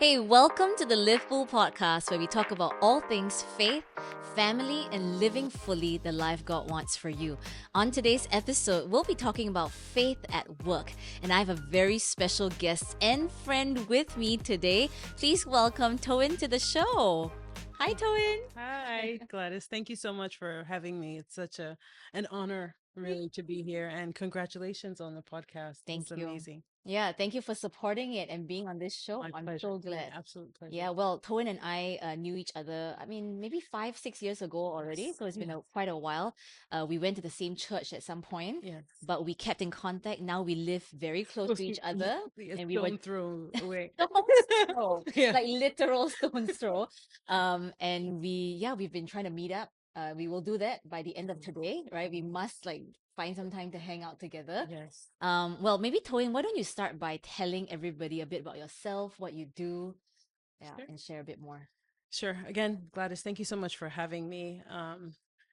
Hey, welcome to the Live Full podcast where we talk about all things faith, family, and living fully the life God wants for you. On today's episode, we'll be talking about faith at work, and I have a very special guest and friend with me today. Please welcome Toyin to the show. Hi, Toyin. Hi, Gladys. Thank you so much for having me. It's such an honor really to be here and congratulations on the podcast. It's Thank you. amazing. Yeah, thank you for supporting it and being on this show. My I'm pleasure. so My glad. absolute pleasure. Yeah, well, Toyin and I knew each other, I mean, maybe 5, 6 years ago already. Yes. So it's been Yes. quite a while. We went to the same church at some point, Yes. but we kept in contact. Now we live very close to each Yeah, other, a and we were stone throw away. stone's throw, Yeah. like literal stone's throw. And we've been trying to meet up. We will do that by the end of today, right? We must like find some time to hang out together. Yes. Well, maybe Toyin, why don't you start by telling everybody a bit about yourself, what you do, yeah, Sure. and share a bit more. Sure. Again, Gladys, thank you so much for having me.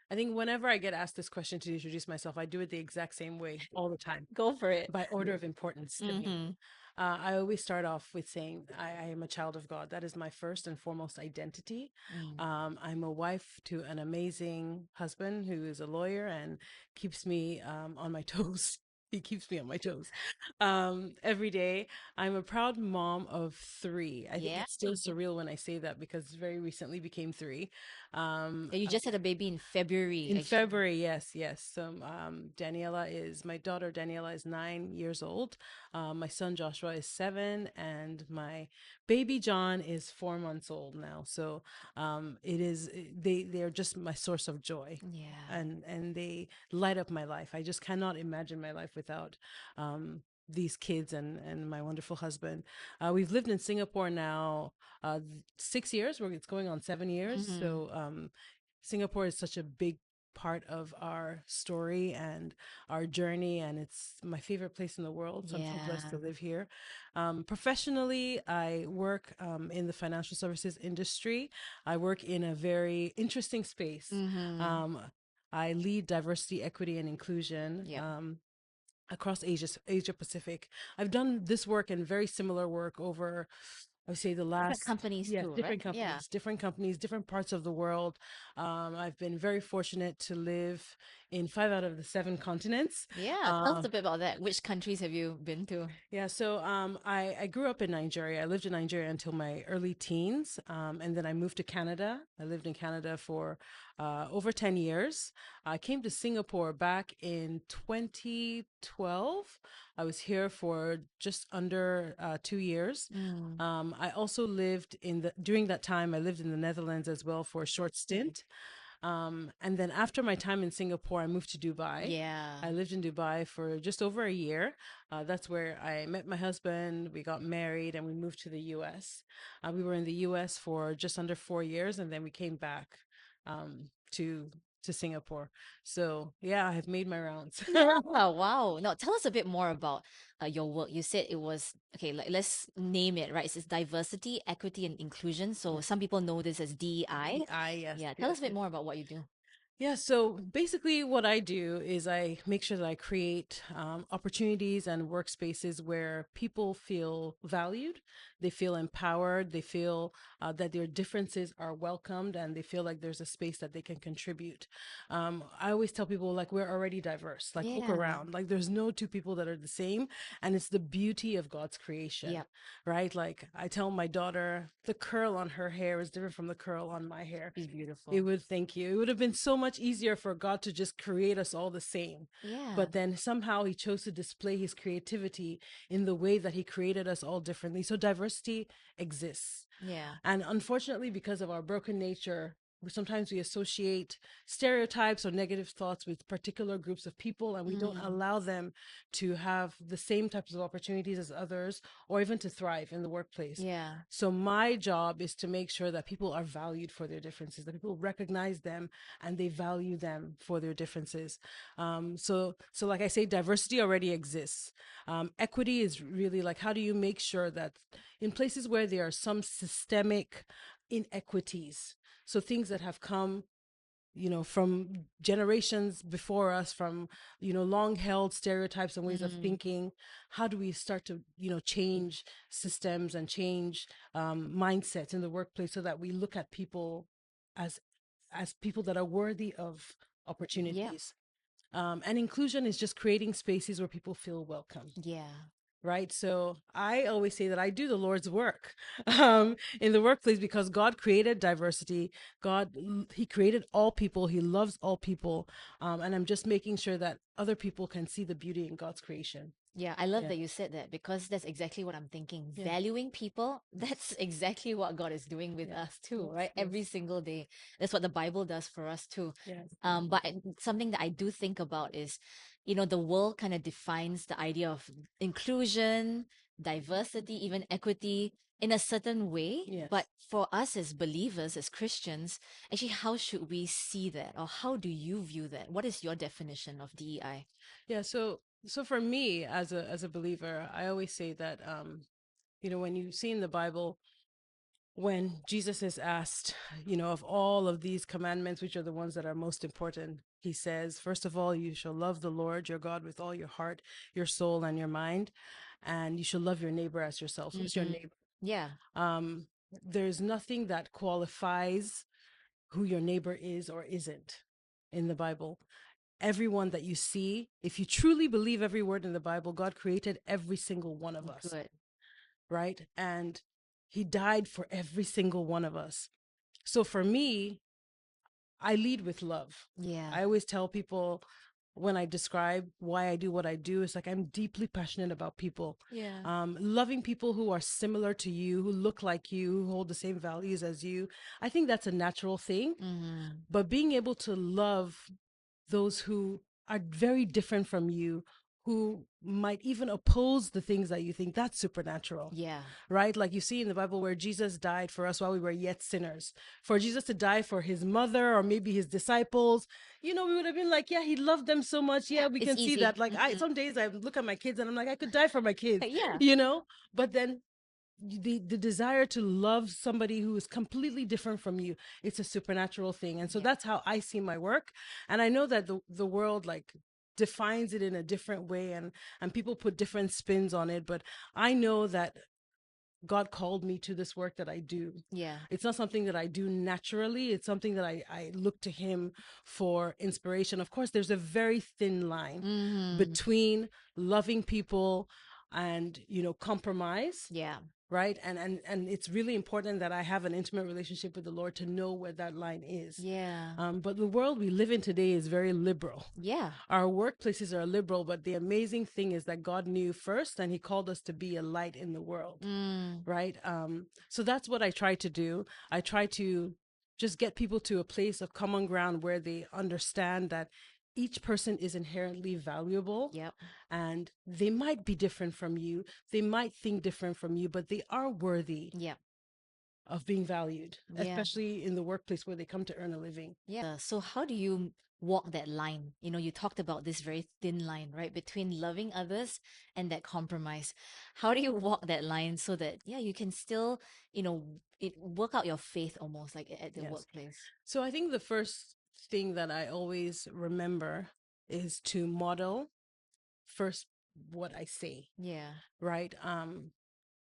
I think whenever I get asked this question to introduce myself, I do it the exact same way all the time Go for it. by order of importance to me. Mm-hmm. I always start off with saying I am a child of God. That is my first and foremost identity. Mm. I'm a wife to an amazing husband who is a lawyer and keeps me on my toes. He keeps me on my toes every day. I'm a proud mom of three. I think Yeah. it's still surreal when I say that because very recently became three. Um, Yeah, you just had a baby in February, in actually. February, yes, yes. So, Daniela is my daughter. Daniela is 9 years old. My son Joshua is 7, and my baby John is 4 months old now. So, they're just my source of joy, Yeah. and they light up my life. I just cannot imagine my life without these kids and my wonderful husband. We've lived in Singapore now 6 years. Where it's going on 7 years. Mm-hmm. So, Singapore is such a big part of our story and our journey, and it's my favorite place in the world. So I'm so blessed to Yeah. live here. Professionally, I work in the financial services industry. I work in a very interesting space. Mm-hmm. Um, I lead diversity, equity, and inclusion. Yep. Across Asia Pacific. I've done this work and very similar work over, I would say, the Different last, companies yes, too, right? Yeah. different companies, different parts of the world. I've been very fortunate to live in 5 out of the 7 continents. Yeah. Tell us Uh, a bit about that. Which countries have you been to? yeah, so I grew up in Nigeria. I lived in Nigeria until my early teens, and then I moved to Canada. I lived in Canada for over 10 years. I came to Singapore back in 2012. I was here for just under 2 years. Mm. I also lived during that time, I lived in the Netherlands as well for a short stint. And then after my time in Singapore, I moved to Dubai. Yeah. I lived in Dubai for just over a year. That's where I met my husband. We got married and we moved to the US. We were in the US for just under 4 years, and then we came back to Singapore. So yeah, I have made my rounds. Yeah, wow. Now tell us a bit more about your work. You said it was okay, like let's name it, right? It's diversity, equity, and inclusion. So Yes. some people know this as DEI. DEI, yes, Yeah, tell yes, us a bit yes. more about what you do. Yeah, so basically, what I do is I make sure that I create opportunities and workspaces where people feel valued, they feel empowered, they feel that their differences are welcomed, and they feel like there's a space that they can contribute. I always tell people, like, we're already diverse. Like, look Yeah. around. Like, there's no two people that are the same, and it's the beauty of God's creation, Yep. right? Like, I tell my daughter, the curl on her hair is different from the curl on my hair. She's It beautiful. would, thank you. It would have been so much easier for God to just create us all the same. Yeah. But then somehow he chose to display his creativity in the way that he created us all differently. So diversity exists. Yeah. And unfortunately, because of our broken nature, sometimes we associate stereotypes or negative thoughts with particular groups of people, and we don't Mm. allow them to have the same types of opportunities as others or even to thrive in the workplace. Yeah. So, my job is to make sure that people are valued for their differences, that people recognize them and they value them for their differences. So like I say, diversity already exists. Equity is really like, how do you make sure that in places where there are some systemic inequities, so things that have come from generations before us, from, long held stereotypes and ways of Mm, thinking. How do we start to, change systems and change mindsets in the workplace so that we look at people as people that are worthy of yeah. opportunities. And inclusion is just creating spaces where people feel welcome, Yeah. right? So I always say that I do the Lord's work in the workplace, because God created diversity. He created all people. He loves all people. And I'm just making sure that other people can see the beauty in God's creation. Yeah, I love Yeah. that you said that because that's exactly what I'm thinking. Yeah. Valuing people, that's exactly what God is doing with Yeah. us too, Yes. right? Yes. Every single day. That's what the Bible does for us too. Yes. Something that I do think about is, the world kind of defines the idea of inclusion, diversity, even equity in a certain way. But Yes. for us as believers, as Christians, actually, how should we see that? Or how do you view that? What is your definition of DEI? Yeah. So for me, as a believer, I always say that when you see in the Bible, when Jesus is asked, of all of these commandments, which are the ones that are most important, he says, first of all, you shall love the Lord your God with all your heart, your soul, and your mind, and you shall love your neighbor as yourself. Who's your Mm, neighbor? yeah. Um, there's nothing that qualifies who your neighbor is or isn't in the Bible. Everyone that you see, if you truly believe every word in the Bible, God created every single one of us, Good. right? And he died for every single one of us. So for me, I lead with love. Yeah. I always tell people, when I describe why I do what I do, it's like I'm deeply passionate about people. Yeah. Loving people who are similar to you, who look like you, who hold the same values as you. I think that's a natural thing. Mm, But being able to love those who are very different from you, who might even oppose the things that you think, that's supernatural, yeah. right? Like you see in the Bible where Jesus died for us while we were yet sinners. For Jesus to die for his mother or maybe his disciples, we would have been like, yeah, he loved them so much. Yeah, Yeah. we It's can see easy. that. Like Mm-mm. some days I look at my kids and I'm like, I could die for my kids, Yeah. you know? But then the desire to love somebody who is completely different from you, it's a supernatural thing. And so Yeah. that's how I see my work. And I know that the world like defines it in a different way, and people put different spins on it, but I know that God called me to this work that I do. Yeah. It's not something that I do naturally. It's something that I look to Him for inspiration. Of course, there's a very thin line Mm-hmm. between loving people and, compromise, Yeah. right? And it's really important that I have an intimate relationship with the Lord to know where that line is. Yeah. But the world we live in today is very liberal. Yeah. Our workplaces are liberal, but the amazing thing is that God knew first and He called us to be a light in the world, Mm. right? So that's what I try to do. I try to just get people to a place of common ground where they understand that each person is inherently valuable, Yep. and they might be different from you. They might think different from you, but they are worthy Yep. of being valued, Yeah. especially in the workplace where they come to earn a living. Yeah. So how do you walk that line? You talked about this very thin line, right, between loving others and that compromise. How do you walk that line so that yeah, you can still, work out your faith almost like at the Yes. workplace? So I think the first thing that I always remember is to model first what I say, Yeah. right?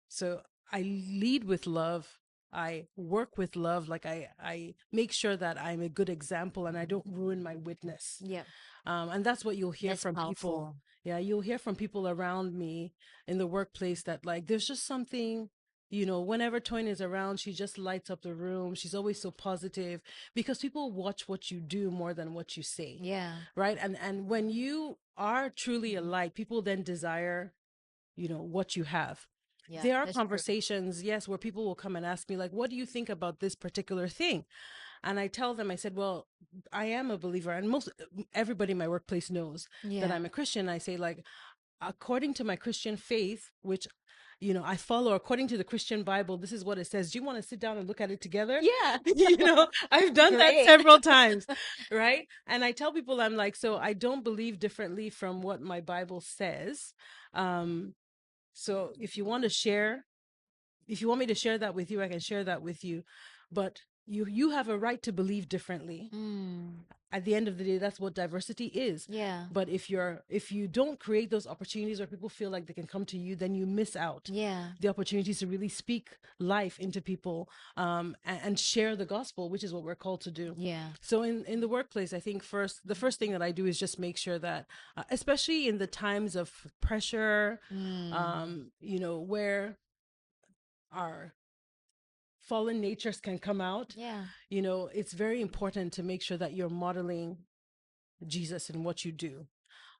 So I lead with love. I work with love. Like I make sure that I'm a good example and I don't ruin my witness. Yep. And that's what you'll hear That's from people. powerful. Yeah, you'll hear from people around me in the workplace that like there's just something, whenever Toyin is around, she just lights up the room. She's always so positive because people watch what you do more than what you say, Yeah. right? And when you are truly a light, people then desire, what you have. Yeah. There are That's true. conversations, yes, where people will come and ask me, like, what do you think about this particular thing? And I tell them, I said, well, I am a believer. And most everybody in my workplace knows that Yeah. I'm a Christian. I say, like, according to my Christian faith, which, I follow according to the Christian Bible, this is what it says. Do you want to sit down and look at it together? Yeah. I've done that Great. several times, right? And I tell people, I'm like, so I don't believe differently from what my Bible says. Um, so if you want to share, if you want me to share that with you, I can share that with you. But you have a right to believe differently. Mm. At the end of the day, that's what diversity is. Yeah. But if you don't create those opportunities where people feel like they can come to you, then you miss out Yeah. the opportunities to really speak life into people, and share the gospel, which is what we're called to do. Yeah. So in the workplace, I think the first thing that I do is just make sure that, especially in the times of pressure, Mm. where our fallen natures can come out, Yeah. it's very important to make sure that you're modeling Jesus in what you do.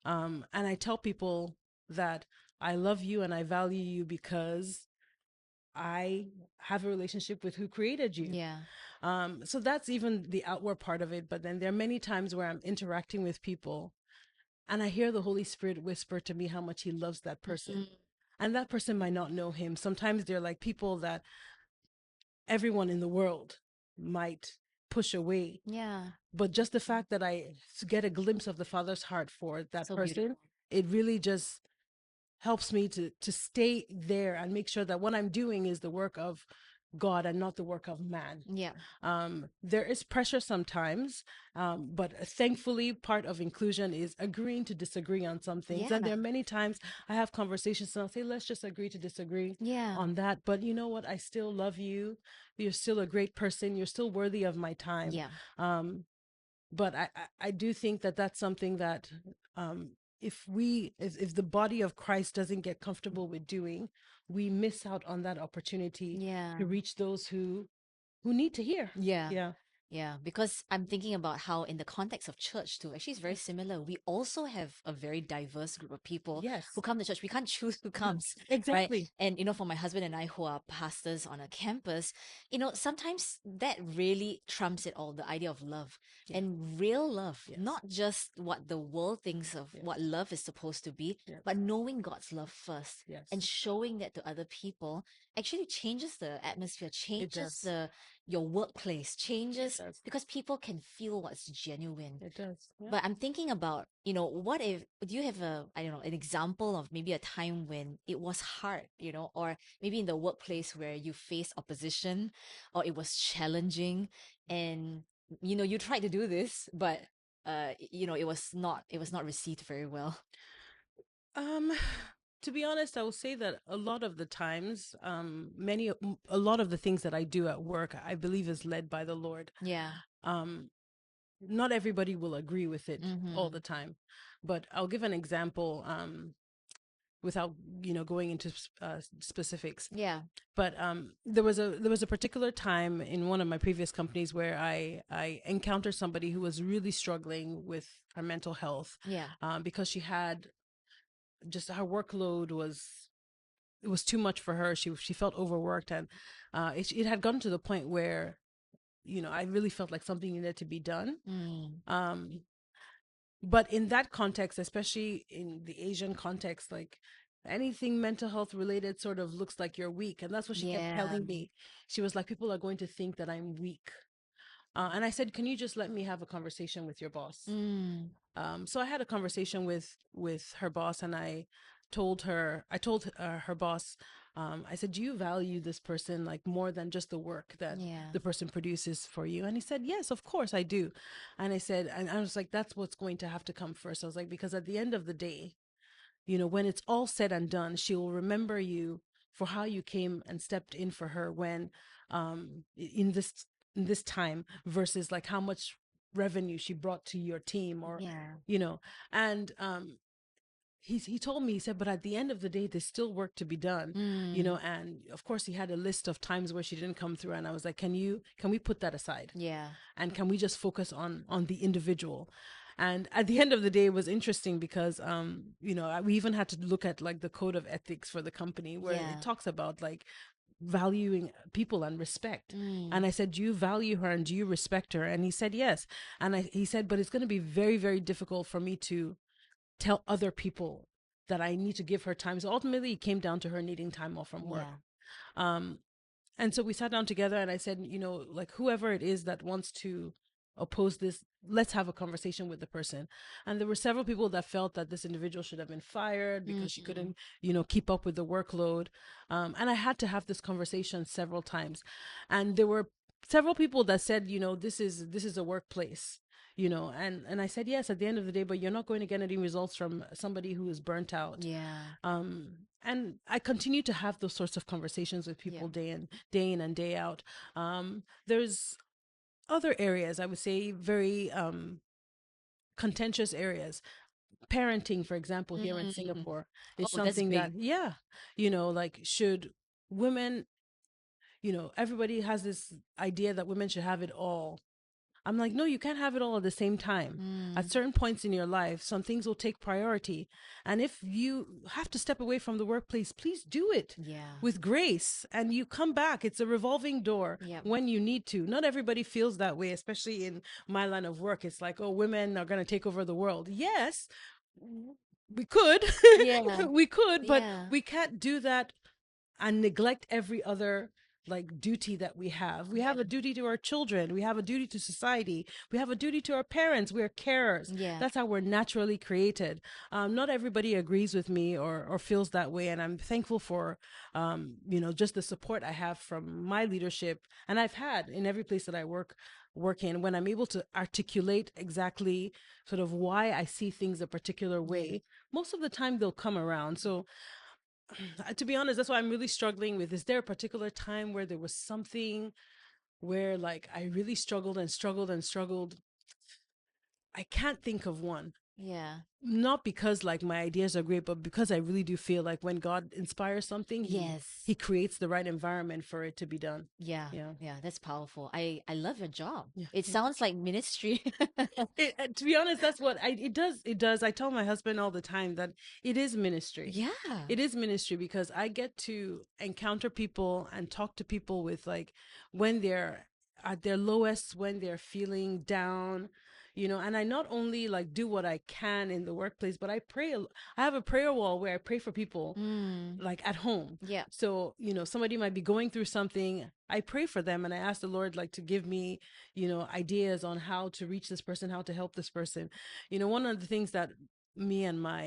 And I tell people that I love you and I value you because I have a relationship with who created you. Yeah. So that's even the outward part of it. But then there are many times where I'm interacting with people and I hear the Holy Spirit whisper to me how much he loves that person. Mm. And that person might not know him. Sometimes they're like people that everyone in the world might push away. Yeah. But just the fact that I get a glimpse of the Father's heart for that So beautiful. person, it really just helps me to stay there and make sure that what I'm doing is the work of God and not the work of man. Yeah. There is pressure sometimes, but thankfully, part of inclusion is agreeing to disagree on some things. And Yeah. there are many times I have conversations and I'll say, let's just agree to disagree Yeah. on that. But you know what? I still love you. You're still a great person. You're still worthy of my time. Yeah. Um, but I do think that that's something that, if the body of Christ doesn't get comfortable with doing, we miss out on that opportunity Yeah. to reach those who need to hear. Yeah. Yeah. Yeah, because I'm thinking about how, in the context of church too, actually, it's very similar. We also have a very diverse group of people who Yes. come to church. We can't choose who No, comes, right? exactly. And, for my husband and I, who are pastors on a campus, sometimes that really trumps it all, the idea of love Yeah. and real love, Yes. not just what the world thinks of Yes. what love is supposed to be, Yes. but knowing God's love first Yes. and showing that to other people actually changes the atmosphere, It changes does. your workplace, It changes does. because people can feel what's genuine. It does. Yeah. But I'm thinking about, what if, do you have I don't know, an example of maybe a time when it was hard, or maybe in the workplace where you faced opposition or it was challenging and, you tried to do this, but, it was not received very well. Um, to be honest, I will say that a lot of the times, a lot of the things that I do at work, I believe is led by the Lord. Yeah. Um, Not everybody will agree with it all Mm-hmm. the time, but I'll give an example, without going into specifics. Yeah. But there was a particular time in one of my previous companies where I encountered somebody who was really struggling with her mental health, Yeah. because she had just her workload was it was too much for her. She felt overworked, and it had gotten to the point where I really felt like something needed to be done. Mm. Um, but in that context, especially in the Asian context, like anything mental health related sort of looks like you're weak, and that's what she kept Yeah. telling me. She was like, people are going to think that I'm weak. And I said, can you just let me have a conversation with your boss? Mm. So I had a conversation with her boss, and I told her boss, I said, do you value this person like more than just the work that Yeah. the person produces for you? And he said, yes, of course I do. And I was like, that's what's going to have to come first. I was like, because at the end of the day, when it's all said and done, she will remember you for how you came and stepped in for her when, in this time, versus like how much revenue she brought to your team, or Yeah. you know and he told me, he said, but at the end of the day, there's still work to be done. Mm. And of course he had a list of times where she didn't come through, and I was like, can we put that aside, Yeah. and can we just focus on the individual? And at the end of the day, it was interesting because we even had to look at like the code of ethics for the company, where it Yeah. talks about like valuing people and respect. Mm. And I said, do you value her and do you respect her? And he said yes. And he said, but it's going to be very, very difficult for me to tell other people that I need to give her time. So ultimately it came down to her needing time off from work. Yeah. um and so we sat down together, and I said, like, whoever it is that wants to oppose this, let's have a conversation with the person. And there were several people that felt that this individual should have been fired because she Mm. couldn't, keep up with the workload. And I had to have this conversation several times. And there were several people that said, this is a workplace, and I said yes at the end of the day, but you're not going to get any results from somebody who is burnt out. Yeah. And I continue to have those sorts of conversations with Yeah. people day in and day out. There's other areas, I would say, very contentious areas. Parenting, for example, here in Mm. Singapore is Oh, that's something that, big. yeah, like, should women, everybody has this idea that women should have it all. I'm like, no, you can't have it all at the same time. At Mm. certain points in your life, some things will take priority. And if you have to step away from the workplace, please do it Yeah. with grace and you come back. It's a revolving door Yep. when you need to. Not everybody feels that way, especially in my line of work. It's like, oh, women are going to take over the world. Yes, we could. Yeah. We could, but Yeah. we can't do that and neglect every other like duty that we have. We have Yeah. a duty to our children. We have a duty to society. We have a duty to our parents. We're carers. Yeah. That's how we're naturally created. Not everybody agrees with me or feels that way, and I'm thankful for, just the support I have from my leadership, and I've had in every place that I work in, when I'm able to articulate exactly sort of why I see things a particular Yeah. way. Most of the time they'll come around. So to be honest, that's why I'm really struggling with. Is there a particular time where there was something where like I really struggled and struggled and struggled? I can't think of one. Yeah. Not because like my ideas are great, but because I really do feel like when God inspires something, he Yes. creates the right environment for it to be done. Yeah. Yeah. Yeah. That's powerful. I love your job. Yeah. It sounds like ministry. To be honest, that's what it does. I tell my husband all the time that it is ministry. Yeah. It is ministry because I get to encounter people and talk to people with like when they're at their lowest, when they're feeling down, and I not only like do what I can in the workplace, but I pray. I have a prayer wall where I pray for people Mm. like at home. Yeah. So, somebody might be going through something. I pray for them and I ask the Lord like to give me, ideas on how to reach this person, how to help this person. One of the things that me and my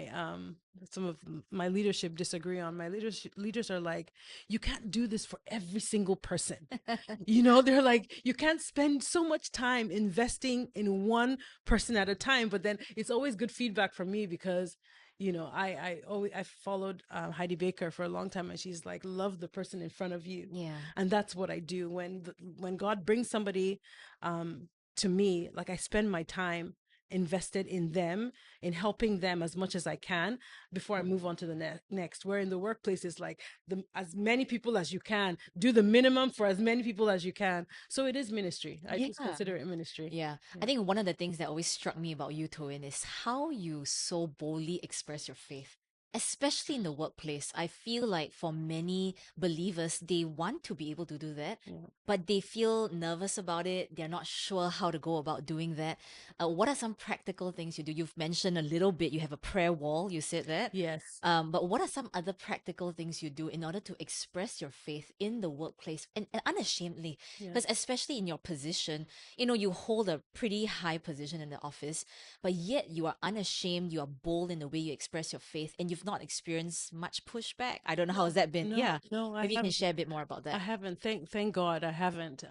some of my leadership disagree on. My leaders are like, you can't do this for every single person. They're like, you can't spend so much time investing in one person at a time. But then it's always good feedback from me because, I followed Heidi Baker for a long time, and she's like, love the person in front of you, Yeah. and that's what I do when God brings somebody to me. Like I spend my time invested in them, in helping them as much as I can before I move on to the next. Where in the workplace is like as many people as you can, do the minimum for as many people as you can. So it is ministry. I just Yeah. consider it ministry. Yeah. I Yeah. think one of the things that always struck me about you, Toyin, is how you so boldly express your faith, especially in the workplace. I feel like for many believers, they want to be able to do that, Yeah. but they feel nervous about it. They're not sure how to go about doing that. What are some practical things you do? You've mentioned a little bit, you have a prayer wall, you said that. Yes. But what are some other practical things you do in order to express your faith in the workplace and unashamedly? Yeah. Because especially in your position, you hold a pretty high position in the office, but yet you are unashamed, you are bold in the way you express your faith, and you've not experienced much pushback. I don't know how has No. that been. No. Yeah. No. I Maybe you can haven't. share a bit more about I that. haven't. Thank God I haven't.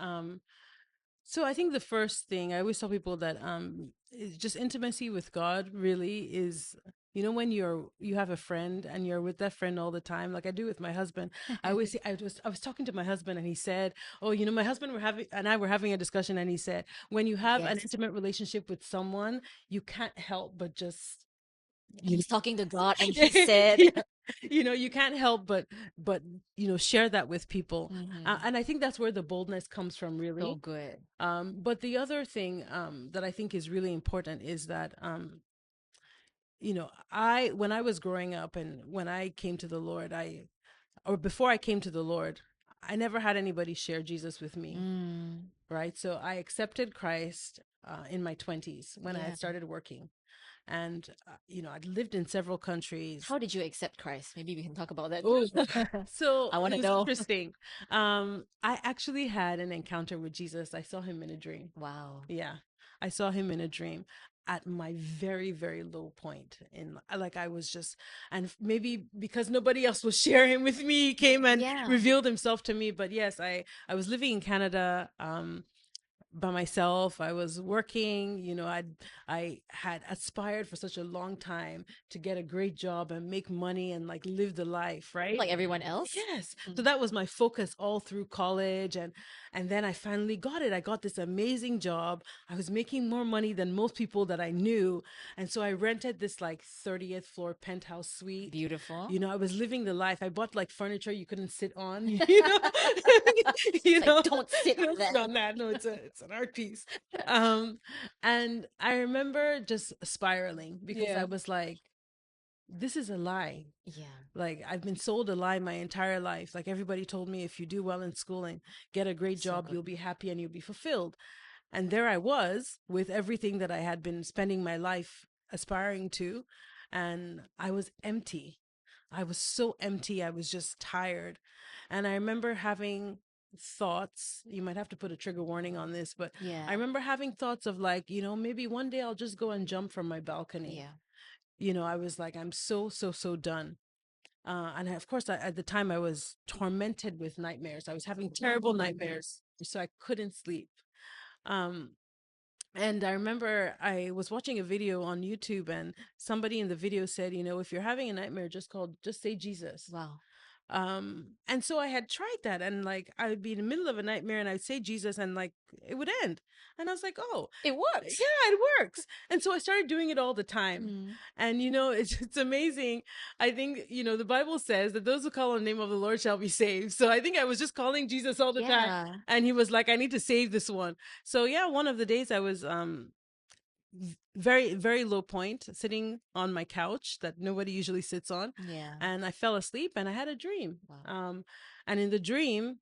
So I think the first thing I always tell people that is just intimacy with God really is, when you have a friend and you're with that friend all the time, like I do with my husband. I always say, I was talking to my husband and he said, oh, my husband and I were having a discussion, and he said, when you have an Yes. intimate relationship with someone, you can't help but just He's talking to God and he said, yeah. You can't help but share that with people. Mhm. And I think that's where the boldness comes from, So really. good. But the other thing that I think is really important is that I when I was growing up and when I came to the Lord, or before I came to the Lord, I never had anybody share Jesus with me, Mm, right? So I accepted Christ in my 20s when I yeah. had started working. And I'd lived in several countries. How did you accept Christ? Maybe we can talk about that Oh, too. so I want it to was know. interesting. I actually had an encounter with Jesus. I saw him in a dream. Wow. Yeah, I saw him in a dream. at my very, very low point. In like, I was just, and maybe because nobody else was sharing with me, he came and Yeah. revealed himself to me. But yes, I was living in Canada, by myself. I was working, I had aspired for such a long time to get a great job and make money and like live the life, right? Like everyone else. Yes. So Mm. that was my focus all through college, and then I finally got it. I got this amazing job. I was making more money than most people that I knew. And so I rented this like 30th floor penthouse suite. Beautiful. I was living the life. I bought like furniture you couldn't sit on, It's like, don't sit on don't sit that. on that. No, it's an art piece. Um, and I remember just spiraling because I Yeah. was like, this is a lie. Yeah. Like, I've been sold a lie my entire life. Like, everybody told me if you do well in school and get a great So job, good. you'll be happy and you'll be fulfilled. And there I was with everything that I had been spending my life aspiring to, and I was empty. I was so empty. I was just tired. And I remember having thoughts. You might have to put a trigger warning on this, but Yeah. I remember having thoughts of like, maybe one day I'll just go and jump from my balcony. Yeah. I was like, I'm so, so, so done. And of course, at the time, I was tormented with nightmares. I was having terrible nightmares, so I couldn't sleep. Um, and I remember I was watching a video on YouTube, and somebody in the video said, if you're having a nightmare, just say Jesus. Wow. And so I had tried that, and like I would be in the middle of a nightmare and I'd say Jesus, and like it would end. And I was like, oh, It works. yeah, it works. And so I started doing it all the time. Mm. And it's amazing. I think, the Bible says that those who call on the name of the Lord shall be saved. So I think I was just calling Jesus all the time. Yeah. And he was like, I need to save this one. So yeah, one of the days I was very, very low point, sitting on my couch that nobody usually sits on, Yeah. and I fell asleep and I had a dream. Wow. And in the dream,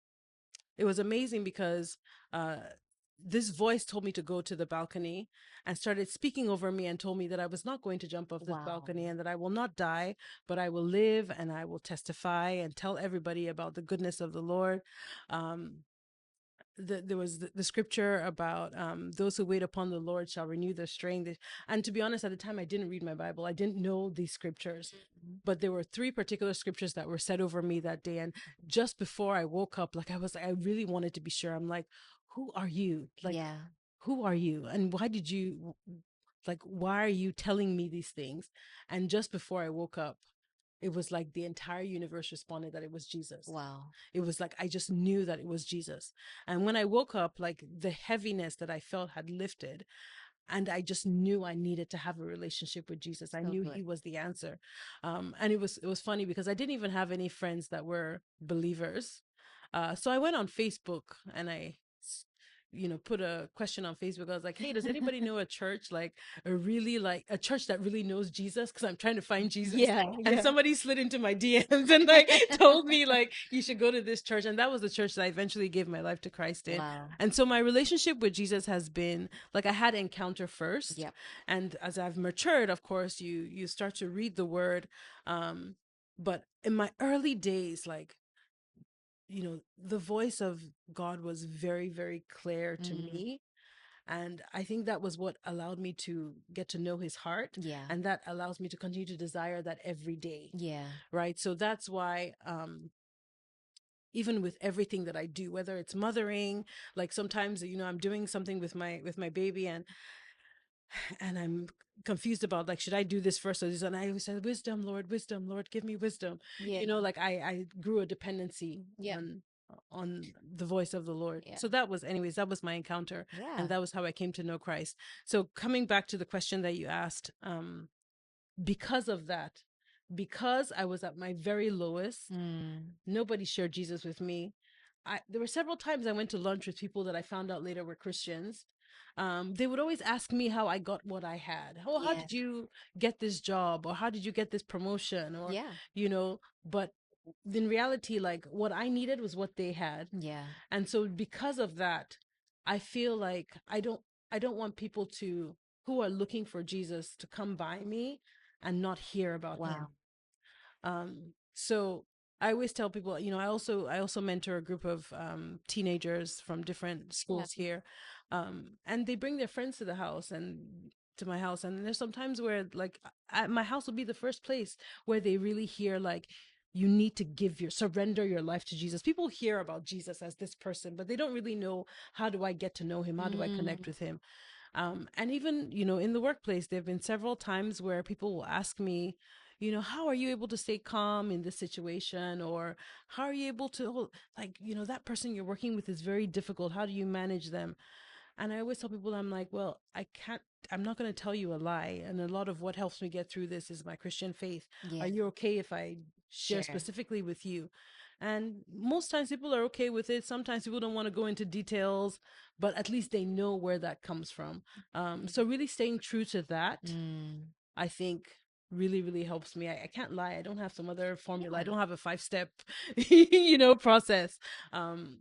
it was amazing because uh, this voice told me to go to the balcony and started speaking over me and told me that I was not going to jump off this Wow. balcony and that I will not die, but I will live and I will testify and tell everybody about the goodness of the Lord. Um, there was the scripture about those who wait upon the Lord shall renew their strength. And to be honest, at the time, I didn't read my Bible. I didn't know these scriptures, Mhm. but there were three particular scriptures that were said over me that day. And just before I woke up, like I really wanted to be sure. I'm like, who are you? Like, Yeah. who are you? And why are you telling me these things? And just before I woke up, it was like the entire universe responded that it was Jesus. Wow. It was like I just knew that it was Jesus. And when I woke up, like the heaviness that I felt had lifted, and I just knew I needed to have a relationship with Jesus. I So knew good. he was the answer. And it was funny because I didn't even have any friends that were believers. So I went on Facebook and put a question on Facebook. I was like, hey, does anybody know a church, like a church that really knows Jesus? Because I'm trying to find Jesus. Yeah. And Yeah. somebody slid into my DMs and like told me like you should go to this church. And that was the church that I eventually gave my life to Christ in. Wow. And so my relationship with Jesus has been like I had encounter first. Yep. And as I've matured, of course, you start to read the word. But in my early days, like the voice of God was very, very clear to Mm. me. And I think that was what allowed me to get to know his heart. Yeah. And that allows me to continue to desire that every day. Yeah. Right. So that's why, even with everything that I do, whether it's mothering, like sometimes, I'm doing something with my baby, and I'm confused about like, should I do this first or this? And I always said, wisdom, Lord, give me wisdom. Yeah. Like I grew a dependency Yeah. on the voice of the Lord. Yeah. So that was my encounter. Yeah. And that was how I came to know Christ. So coming back to the question that you asked, because of that, because I was at my very lowest, Mm. nobody shared Jesus with me. There were several times I went to lunch with people that I found out later were Christians. They would always ask me how I got what I had. Oh, how Yeah. did you get this job? Or how did you get this promotion? Or, Yeah. but in reality, like what I needed was what they had. Yeah. And so because of that, I feel like I don't want people who are looking for Jesus to come by me and not hear about him. Wow. So I always tell people, I also mentor a group of teenagers from different Yeah. schools here, and they bring their friends to the house, and to my house, and there's sometimes where like my house will be the first place where they really hear like you need to surrender your life to Jesus. People hear about Jesus as this person, but they don't really know, how do I get to know him? How do I connect Mm, with him? And even, in the workplace, there have been several times where people will ask me, how are you able to stay calm in this situation? Or how are you able to, like, that person you're working with is very difficult. How do you manage them? And I always tell people, I'm like, well, I'm not going to tell you a lie. And a lot of what helps me get through this is my Christian faith. yeah, Are you okay if I share share. specifically with you? And most times people are okay with it. Sometimes people don't want to go into details, but at least they know where that comes from. So really staying true to that, Mm, I think really, really helps me. I can't lie. I don't have some other formula. I yeah. don't have a 5-step, process. Um,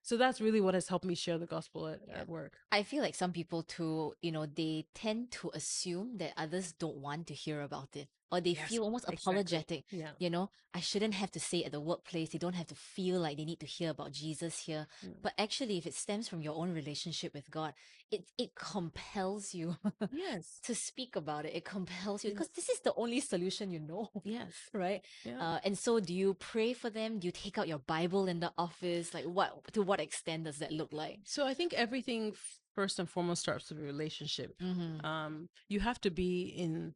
so that's really what has helped me share the gospel Yeah. at work. I feel like some people too, they tend to assume that others don't want to hear about it, or they Yes, feel almost exactly. apologetic. Yeah. I shouldn't have to say it at the workplace. They don't have to feel like they need to hear about Jesus here. Mm. But actually, if it stems from your own relationship with God, it compels you Yes. to speak about it. It compels you Yeah. because this is the only solution you know, Yes. right? Yeah. And so, do you pray for them? Do you take out your Bible in the office? Like, what to what extent does that look like? So I think everything first and foremost starts with a relationship. Mm-hmm. You have to be in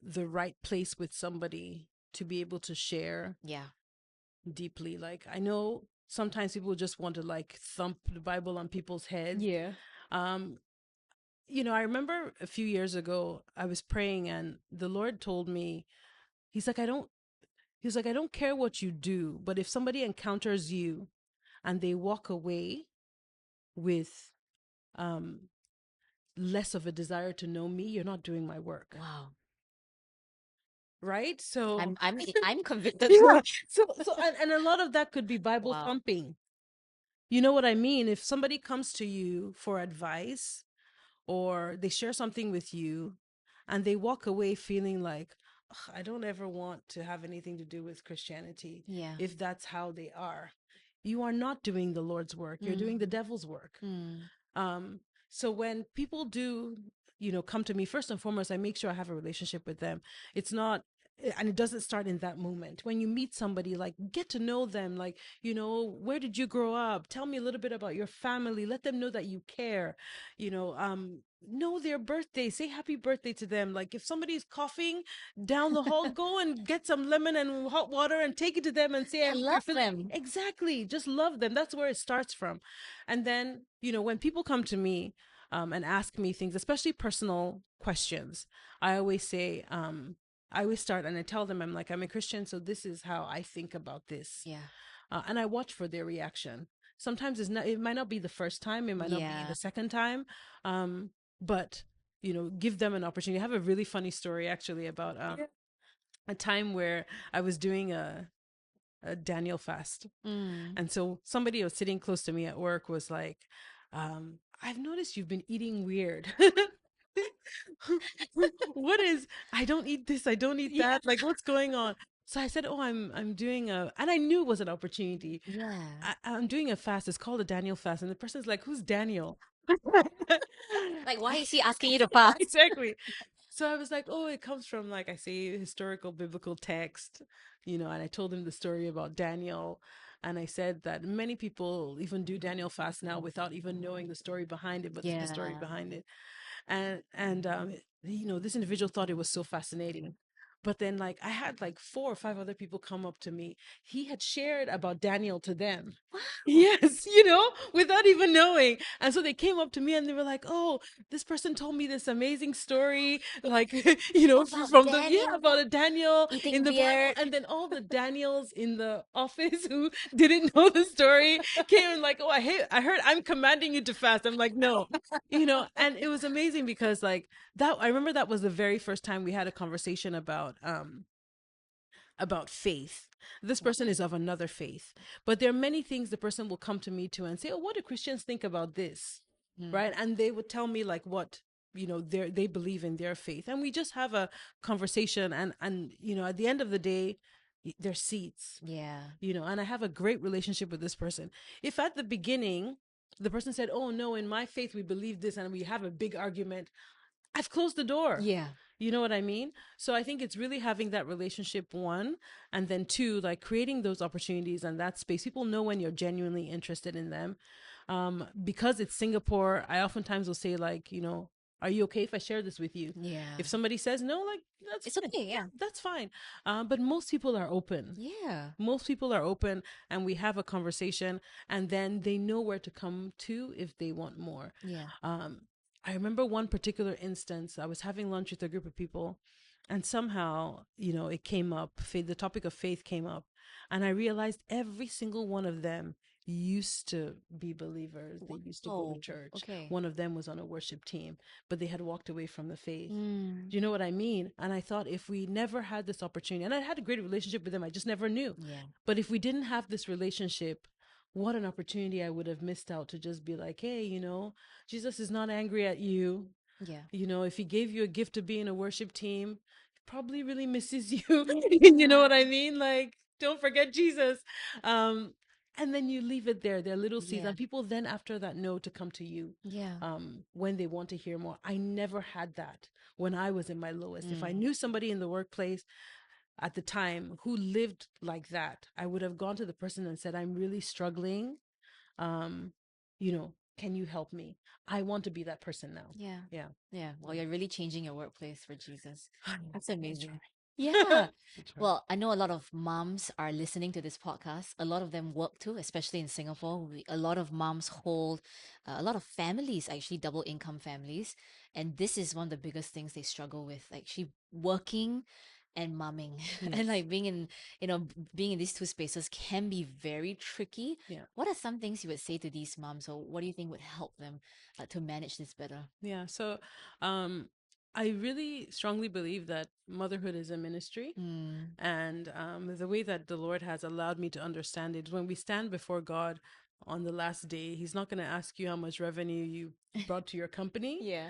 the right place with somebody to be able to share Yeah. deeply. Like, I know sometimes people just want to like thump the Bible on people's heads. Yeah. Um, I remember a few years ago, I was praying and the Lord told me, He's like, I don't care what you do, but if somebody encounters you and they walk away with um, less of a desire to know me, you're not doing my work. Wow. Right? So, I'm convicted yeah. too. And a lot of that could be Bible Wow. thumping. You know what I mean? If somebody comes to you for advice or they share something with you and they walk away feeling like, "Ugh, I don't ever want to have anything to do with Christianity," Yeah. if that's how they are, you are not doing the Lord's work. You're doing the Mm, devil's work. mm, Um, so when people do, come to me, first and foremost, I make sure I have a relationship with them. It's not, and it doesn't start in that moment. When you meet somebody, like, get to know them, like, where did you grow up? Tell me a little bit about your family. Let them know that you care. Know their birthday. Say happy birthday to them. Like, if somebody's coughing down the hall, go and get some lemon and hot water and take it to them and say, I yeah, hope you're love feeling. them. Exactly. Just love them. That's where it starts from. And then, when people come to me and ask me things, especially personal questions, I always say, I always start and I tell them, I'm like, I'm a Christian, so this is how I think about this. Yeah. And I watch for their reaction. Sometimes it might not be the first time, it might not be Yeah. the second time, but, give them an opportunity. I have a really funny story actually about a time where I was doing a Daniel fast. Mm. And so somebody who was sitting close to me at work was like, I've noticed you've been eating weird. What is, I don't eat this, I don't eat Yeah. that. Like, what's going on? So I said, oh, I'm doing and I knew it was an opportunity. Yeah. I'm doing a fast. It's called a Daniel fast. And the person's like, who's Daniel? Like, why is he asking you to fast? Exactly. So I was like, oh, it comes from, like I say, historical biblical text, and I told him the story about Daniel. And I said that many people even do Daniel fast now without even knowing the story behind it, but the story Yeah. behind it. And this individual thought it was so fascinating. But then, like, I had like 4 or 5 other people come up to me. He had shared about Daniel to them. Wow. Yes, without even knowing. And so they came up to me and they were like, "Oh, this person told me this amazing story, like, About about Daniel a Daniel in eating the Bible." weird. And then all the Daniels in the office who didn't know the story came and like, "Oh, I heard I'm commanding you to fast." I'm like, "No." And it was amazing because like that, I remember that was the very first time we had a conversation about faith. This Wow. person is of another faith, but there are many things the person will come to me to and say, "Oh, what do Christians think about this?" Mm. Right? And they would tell me like what they believe in their faith, and we just have a conversation. And at the end of the day, their seats. Yeah. And I have a great relationship with this person. If at the beginning the person said, "Oh no, in my faith we believe this," and we have a big argument, I've closed the door. Yeah. You know what I mean? So I think it's really having that relationship, one, and then two, like creating those opportunities and that space. People know when you're genuinely interested in them. Because it's Singapore, I oftentimes will say, like, are you okay if I share this with you? Yeah. If somebody says no, like, that's It's fine. okay. Yeah, Yeah. that's fine. But most people are open. Yeah. Most people are open, and we have a conversation, and then they know where to come to if they want more. Yeah. um, I remember one particular instance. I was having lunch with a group of people, and somehow, it came up. The topic of faith came up, and I realized every single one of them used to be believers. They used to go to Oh, church. okay. One of them was on a worship team, but they had walked away from the faith. Mm. Do you know what I mean? And I thought, if we never had this opportunity, and I had a great relationship with them, I just never knew. Yeah. But if we didn't have this relationship, what an opportunity I would have missed out to just be like, hey, Jesus is not angry at you. Yeah. If he gave you a gift to be in a worship team, he probably really misses you. You know what I mean? Like, don't forget Jesus. Um, and then you leave it there. There are little seeds. Yeah. And people then after that know to come to you Yeah. when they want to hear more. I never had that when I was in my lowest. If I Mm. knew somebody in the workplace at the time who lived like that, I would have gone to the person and said, I'm really struggling. Um, can you help me? I want to be that person now. Yeah. Yeah. Yeah. Well, you're really changing your workplace for Jesus. That's I try. amazing. Yeah. I try. Well, I know a lot of moms are listening to this podcast. A lot of them work too, especially in Singapore. A lot of moms hold, a lot of families, actually double income families. And this is one of the biggest things they struggle with, actually working and momming. And Yes. like being in these two spaces can be very tricky. Yeah. What are some things you would say to these moms, or what do you think would help them to manage this better? Yeah. So, um, I really strongly believe that motherhood is a ministry. Mm. And the way that the Lord has allowed me to understand it, when we stand before God on the last day, He's not going to ask you how much revenue you brought to your company, Yeah.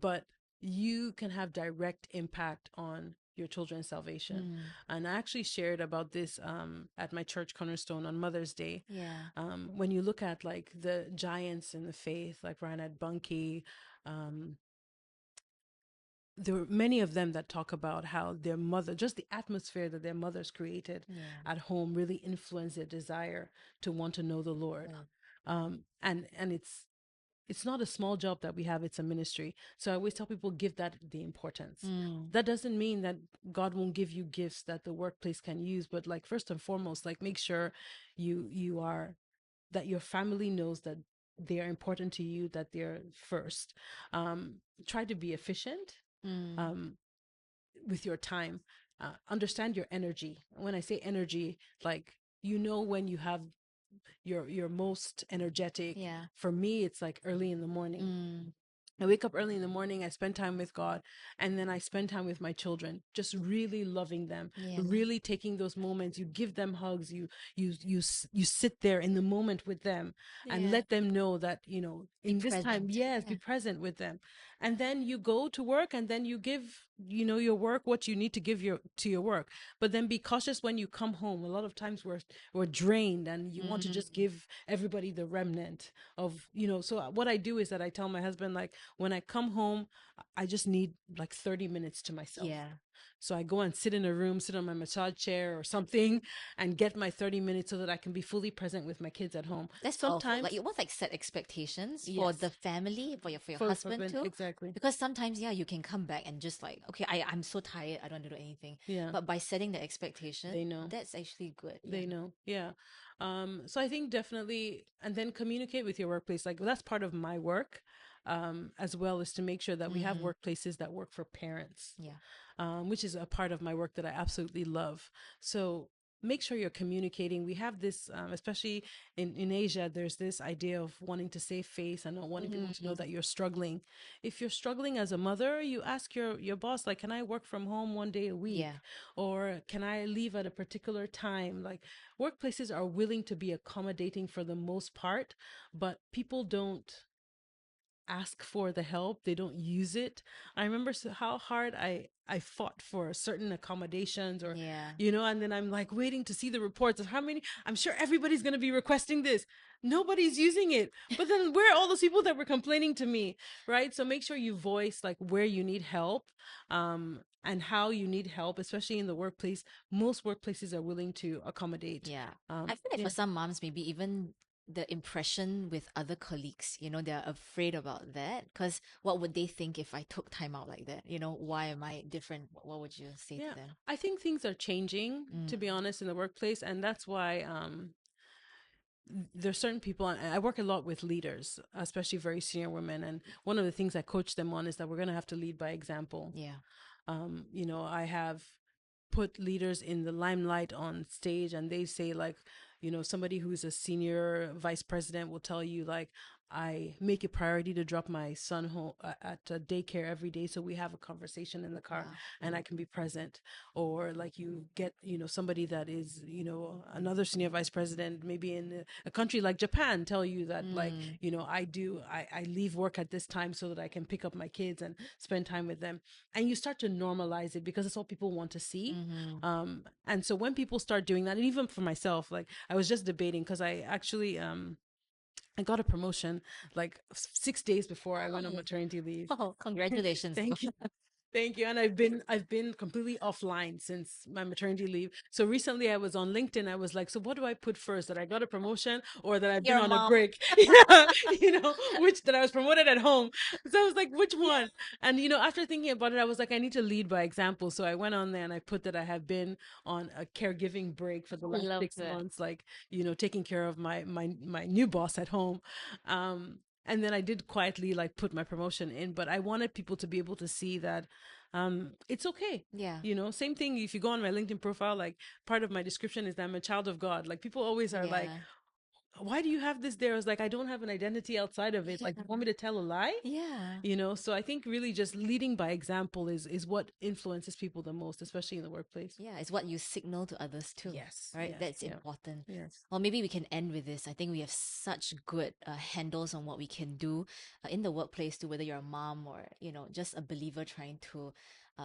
but you can have direct impact on your children's salvation. Mm. And I actually shared about this at my church Cornerstone on Mother's Day. Yeah. When you look at like the giants in the faith, like Reinhard Bunke, um, there were many of them that talk about how their mother, just the atmosphere that their mothers created Yeah. at home, really influenced their desire to want to know the Lord. Right. And it's not a small job that we have, it's a ministry. So I always tell people, give that the importance. Mm. That doesn't mean that God won't give you gifts that the workplace can use, but like first and foremost, like make sure you are, that your family knows that they are important to you, that they're first. Try to be efficient Mm. um, with your time. Understand your energy. When I say energy, like, when you have your most energetic. Yeah. For me, it's like early in the morning. Mm. I wake up early in the morning, I spend time with God, and then I spend time with my children, just really loving them, Yeah. really taking those moments. You give them hugs, you sit there in the moment with them and Yeah. let them know that, Be in this time, present. yes, Yeah. be present with them. And then you go to work, and then you give, your work what you need to give your work. But then be cautious when you come home. A lot of times we're drained, and you want to Mm. just give everybody the remnant of, so what I do is that I tell my husband, like, when I come home, I just need like 30 minutes to myself. Yeah. So I go and sit in a room, sit on my massage chair or something, and get my 30 minutes so that I can be fully present with my kids at home. That's powerful. Like Sometimes, you want like set expectations for yes, the family, for your for husband husband, too. exactly. Because sometimes, yeah, you can come back and just like, okay, I'm so tired, I don't want to do anything. Yeah, But by setting the they expectation, know. that's actually good. Yeah. They know. Yeah. So I think definitely, and then communicate with your workplace. Like, that's part of my work, as well, is to make sure that we have Mm. workplaces that work for parents, Yeah. which is a part of my work that I absolutely love. So make sure you're communicating. We have this, especially in Asia, there's this idea of wanting to save face and not wanting people to know Mm. that you're struggling. If you're struggling as a mother, you ask your boss, like, can I work from home one day a Yeah. week? Or can I leave at a particular time? Like, workplaces are willing to be accommodating for the most part, but people don't ask for the help, they don't use it. I remember how hard I fought for certain accommodations, or Yeah. and then I'm like waiting to see the reports of how many. I'm sure everybody's going to be requesting this. Nobody's using it. But then where are all those people that were complaining to me, right? So make sure you voice like where you need help, and how you need help, especially in the workplace. Most workplaces are willing to accommodate. Yeah. I feel like Yeah. for some moms, maybe even the impression with other colleagues, they're afraid about that because what would they think if I took time out like that? Why am I different? What would you say to Yeah, them? I think things are changing, to be Mm, honest, in the workplace, and that's why there's certain people. I work a lot with leaders, especially very senior women, and one of the things I coach them on is that we're going to have to lead by example. yeah. I have put leaders in the limelight on stage, and they say like, somebody who's a senior vice president will tell you like, I make a priority to drop my son home at daycare every day, so we have a conversation in the car Wow. and I can be present. Or like you get, somebody that is, another senior vice president, maybe in a country like Japan, tell you that like, Mm, I leave work at this time so that I can pick up my kids and spend time with them. And you start to normalize it because it's all people want to see. mm-hmm. And so when people start doing that, and even for myself, like I was just debating because I actually I got a promotion like 6 days before I went on Oh, maternity leave. oh, congratulations. Thank you. Thank you. And I've been completely offline since my maternity leave. So recently I was on LinkedIn. I was like, so what do I put first? That I got a promotion or that I've been Your on a mom. break? Yeah, which that I was promoted at home. So I was like, which Yeah. one? And after thinking about it, I was like, I need to lead by example. So I went on there and I put that I have been on a caregiving break for the I last love six that. months, like, taking care of my new boss at home. And then I did quietly like put my promotion in, but I wanted people to be able to see that it's okay. Yeah. Same thing if you go on my LinkedIn profile, like part of my description is that I'm a child of God. Like people always are like, Yeah. why do you have this there? I was like, I don't have an identity outside of it. Like, you want me to tell a lie? Yeah. So I think really just leading by example is what influences people the most, especially in the workplace. Yeah, it's what you signal to others too, Yes, right? yes, That's yeah, important. yes. Well, maybe we can end with this. I think we have such good handles on what we can do in the workplace too, whether you're a mom or, just a believer trying to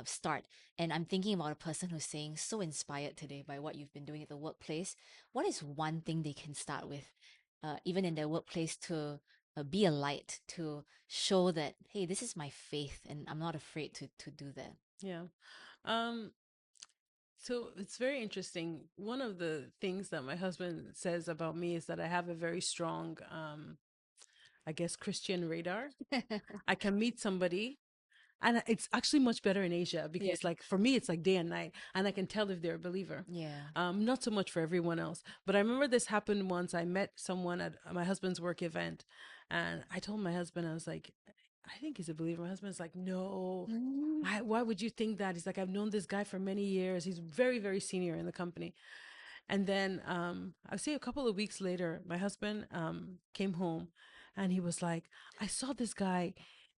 start. And I'm thinking about a person who's saying, so inspired today by what you've been doing at the workplace. What is one thing they can start with, even in their workplace, to be a light, to show that, hey, this is my faith and I'm not afraid to do that? Yeah. Um, so it's very interesting. One of the things that my husband says about me is that I have a very strong, I guess, Christian radar. I can meet somebody, and it's actually much better in Asia Yeah. because, like, for me, it's like day and night, and I can tell if they're a believer. Yeah. Not so much for everyone else, but I remember this happened once. I met someone at my husband's work event, and I told my husband, I was like, I think he's a believer. My husband's like, no. Mm. Why would you think that? He's like, I've known this guy for many years. He's very, very senior in the company. And then I would say a couple of weeks later, my husband came home and he was like, I saw this guy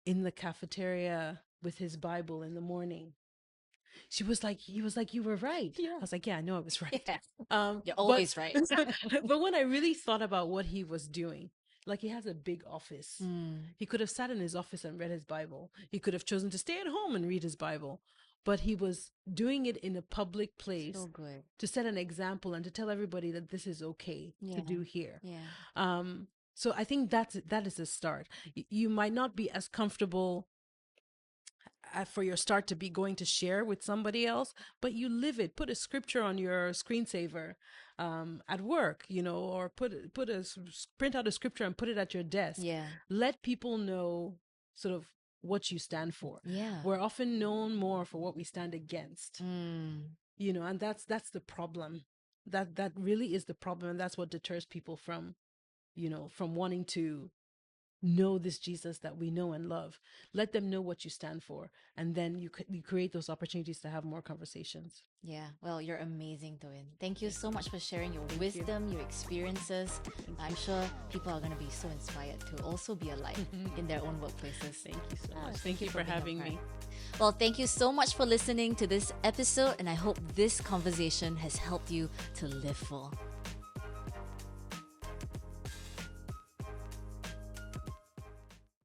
in the cafeteria with his Bible in the morning. He was like, you were right. I Yeah. was like, yeah, I know I was right. Yeah. You're But always right. but when I really thought about what he was doing, like he has a big office. Mm, He could have sat in his office and read his Bible. He could have chosen to stay at home and read his Bible. But he was doing it in a public so place good. to set an example and to tell everybody that this is okay to Yeah. do here. Yeah. So I think that is a start. You might not be as comfortable for your start to be going to share with somebody else, but you live it. Put a scripture on your screensaver at work, or print out a scripture and put it at your desk. Yeah. Let people know sort of what you stand for. Yeah. We're often known more for what we stand against, Mm, and that's the problem. That really is the problem, and that's what deters people from wanting to know this Jesus that we know and love. Let them know what you stand for, and then you create those opportunities to have more conversations. yeah. Well, you're amazing, Toyin. Thank you Thank so much for sharing your Thank you. wisdom, your experiences. Thank I'm you. sure people are going to be so inspired to also be a light in their own workplaces. Thank you so Ah, much. Thank you for being a having part. me. Well, thank you so much for listening to this episode, and I hope this conversation has helped you to live full.